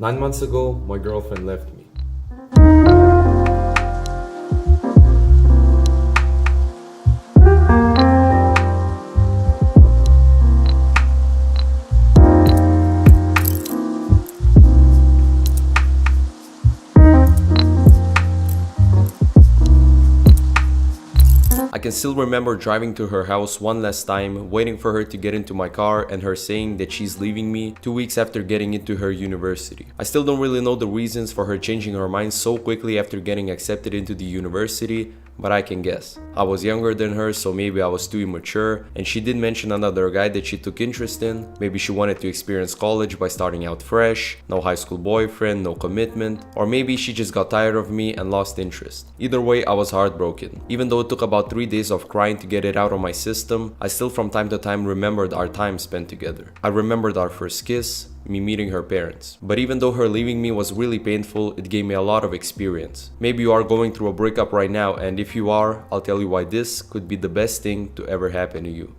9 months ago, my girlfriend left me. I can still remember driving to her house one last time, waiting for her to get into my car and her saying that she's leaving me 2 weeks after getting into her university. I still don't really know the reasons for her changing her mind so quickly after getting accepted into the university, but I can guess. I was younger than her, so maybe I was too immature, and she did mention another guy that she took interest in. Maybe she wanted to experience college by starting out fresh, no high school boyfriend, no commitment, or maybe she just got tired of me and lost interest. Either way, I was heartbroken. Even though it took about 3 days of crying to get it out of my system, I still from time to time remembered our time spent together. I remembered our first kiss, me meeting her parents. But even though her leaving me was really painful, it gave me a lot of experience. Maybe you are going through a breakup right now, and if you are, I'll tell you why this could be the best thing to ever happen to you.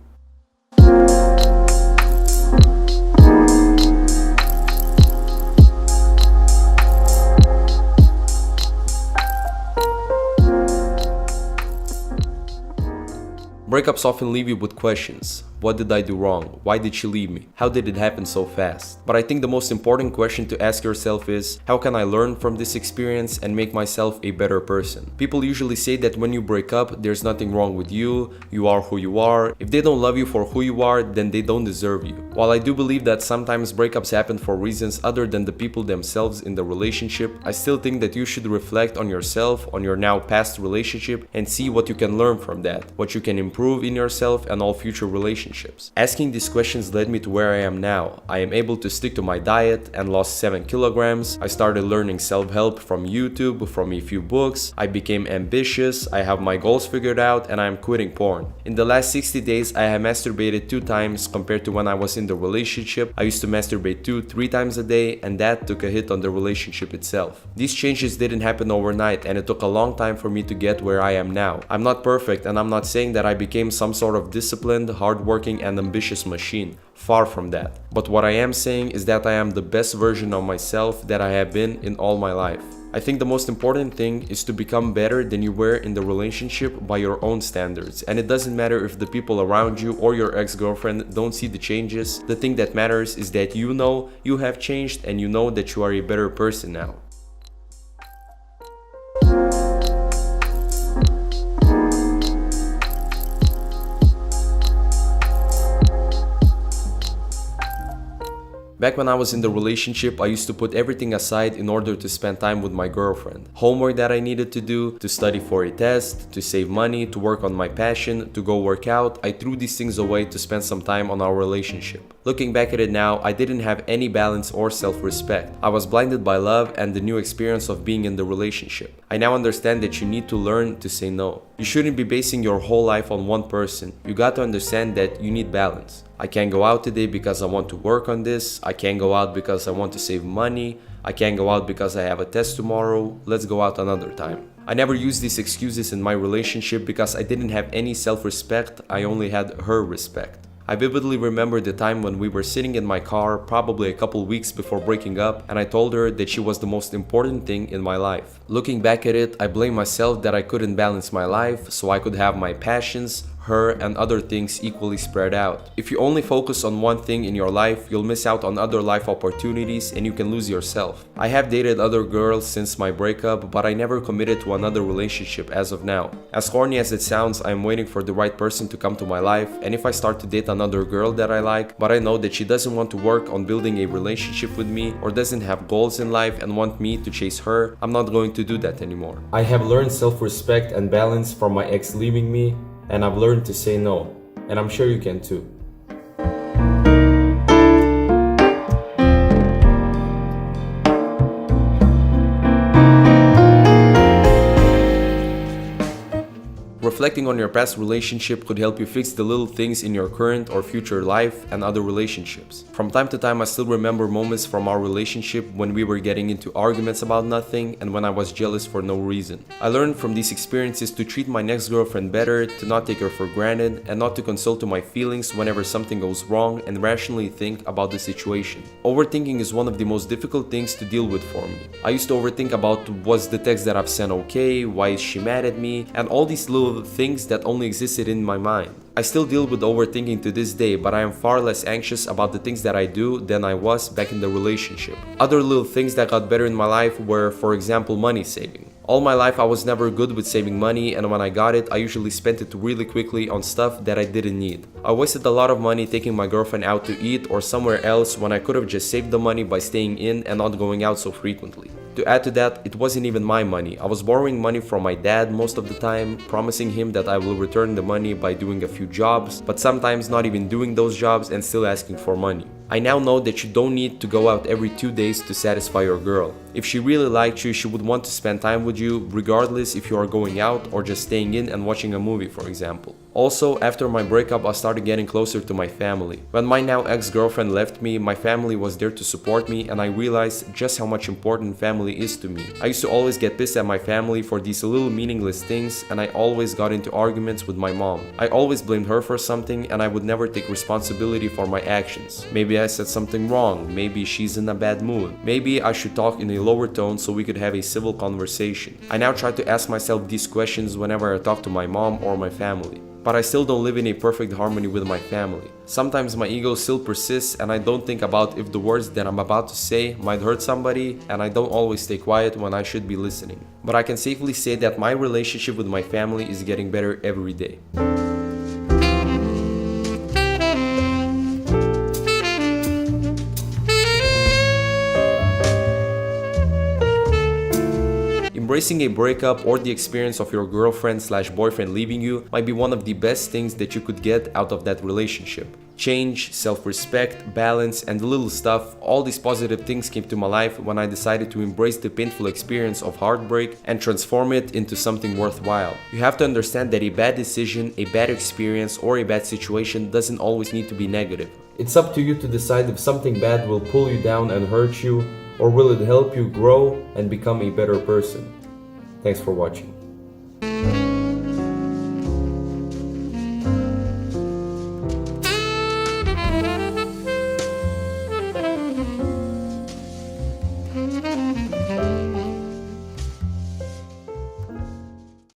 Breakups often leave you with questions. What did I do wrong? Why did she leave me? How did it happen so fast? But I think the most important question to ask yourself is, how can I learn from this experience and make myself a better person? People usually say that when you break up, there's nothing wrong with you, you are who you are. If they don't love you for who you are, then they don't deserve you. While I do believe that sometimes breakups happen for reasons other than the people themselves in the relationship, I still think that you should reflect on yourself, on your now past relationship, and see what you can learn from that, what you can improve in yourself and all future relationships. Asking these questions led me to where I am now. I am able to stick to my diet and lost 7 kilograms. I started learning self-help from YouTube, from a few books. I became ambitious, I have my goals figured out, and I am quitting porn. In the last 60 days, I have masturbated 2 times compared to when I was in the relationship. I used to masturbate 2-3 times a day, and that took a hit on the relationship itself. These changes didn't happen overnight, and it took a long time for me to get where I am now. I'm not perfect, and I'm not saying that I became some sort of disciplined, hardworking, and ambitious machine. Far from that. But what I am saying is that I am the best version of myself that I have been in all my life. I think the most important thing is to become better than you were in the relationship by your own standards. And it doesn't matter if the people around you or your ex-girlfriend don't see the changes. The thing that matters is that you know you have changed and you know that you are a better person now. Back when I was in the relationship, I used to put everything aside in order to spend time with my girlfriend. Homework that I needed to do, to study for a test, to save money, to work on my passion, to go work out, I threw these things away to spend some time on our relationship. Looking back at it now, I didn't have any balance or self-respect. I was blinded by love and the new experience of being in the relationship. I now understand that you need to learn to say no. You shouldn't be basing your whole life on one person. You got to understand that you need balance. I can't go out today because I want to work on this. I can't go out because I want to save money. I can't go out because I have a test tomorrow. Let's go out another time. I never used these excuses in my relationship because I didn't have any self-respect. I only had her respect. I vividly remember the time when we were sitting in my car, probably a couple weeks before breaking up, and I told her that she was the most important thing in my life. Looking back at it, I blame myself that I couldn't balance my life so I could have my passions, her, and other things equally spread out. If you only focus on one thing in your life, you'll miss out on other life opportunities and you can lose yourself. I have dated other girls since my breakup, but I never committed to another relationship as of now. As corny as it sounds, I'm waiting for the right person to come to my life, and if I start to date another girl that I like, but I know that she doesn't want to work on building a relationship with me or doesn't have goals in life and want me to chase her, I'm not going to do that anymore. I have learned self-respect and balance from my ex leaving me, and I've learned to say no, and I'm sure you can too. Reflecting on your past relationship could help you fix the little things in your current or future life and other relationships. From time to time, I still remember moments from our relationship when we were getting into arguments about nothing and when I was jealous for no reason. I learned from these experiences to treat my next girlfriend better, to not take her for granted, and not to consult to my feelings whenever something goes wrong, and rationally think about the situation. Overthinking is one of the most difficult things to deal with for me. I used to overthink about, was the text that I've sent okay, why is she mad at me, and all these little things that only existed in my mind. I still deal with overthinking to this day, but I am far less anxious about the things that I do than I was back in the relationship. Other little things that got better in my life were, for example, money saving. All my life I was never good with saving money, and when I got it, I usually spent it really quickly on stuff that I didn't need. I wasted a lot of money taking my girlfriend out to eat or somewhere else when I could have just saved the money by staying in and not going out so frequently. To add to that, it wasn't even my money. I was borrowing money from my dad most of the time, promising him that I will return the money by doing a few jobs, but sometimes not even doing those jobs and still asking for money. I now know that you don't need to go out every 2 days to satisfy your girl. If she really liked you, she would want to spend time with you, regardless if you are going out or just staying in and watching a movie, for example. Also, after my breakup, I started getting closer to my family. When my now ex-girlfriend left me, my family was there to support me, and I realized just how much important family is to me. I used to always get pissed at my family for these little meaningless things, and I always got into arguments with my mom. I always blamed her for something, and I would never take responsibility for my actions. Maybe I said something wrong, maybe she's in a bad mood, maybe I should talk in a lower tone so we could have a civil conversation. I now try to ask myself these questions whenever I talk to my mom or my family. But I still don't live in a perfect harmony with my family. Sometimes my ego still persists and I don't think about if the words that I'm about to say might hurt somebody, and I don't always stay quiet when I should be listening. But I can safely say that my relationship with my family is getting better every day. Embracing a breakup or the experience of your girlfriend/boyfriend leaving you might be one of the best things that you could get out of that relationship. Change, self-respect, balance, and the little stuff, all these positive things came to my life when I decided to embrace the painful experience of heartbreak and transform it into something worthwhile. You have to understand that a bad decision, a bad experience, or a bad situation doesn't always need to be negative. It's up to you to decide if something bad will pull you down and hurt you, or will it help you grow and become a better person. Thanks for watching.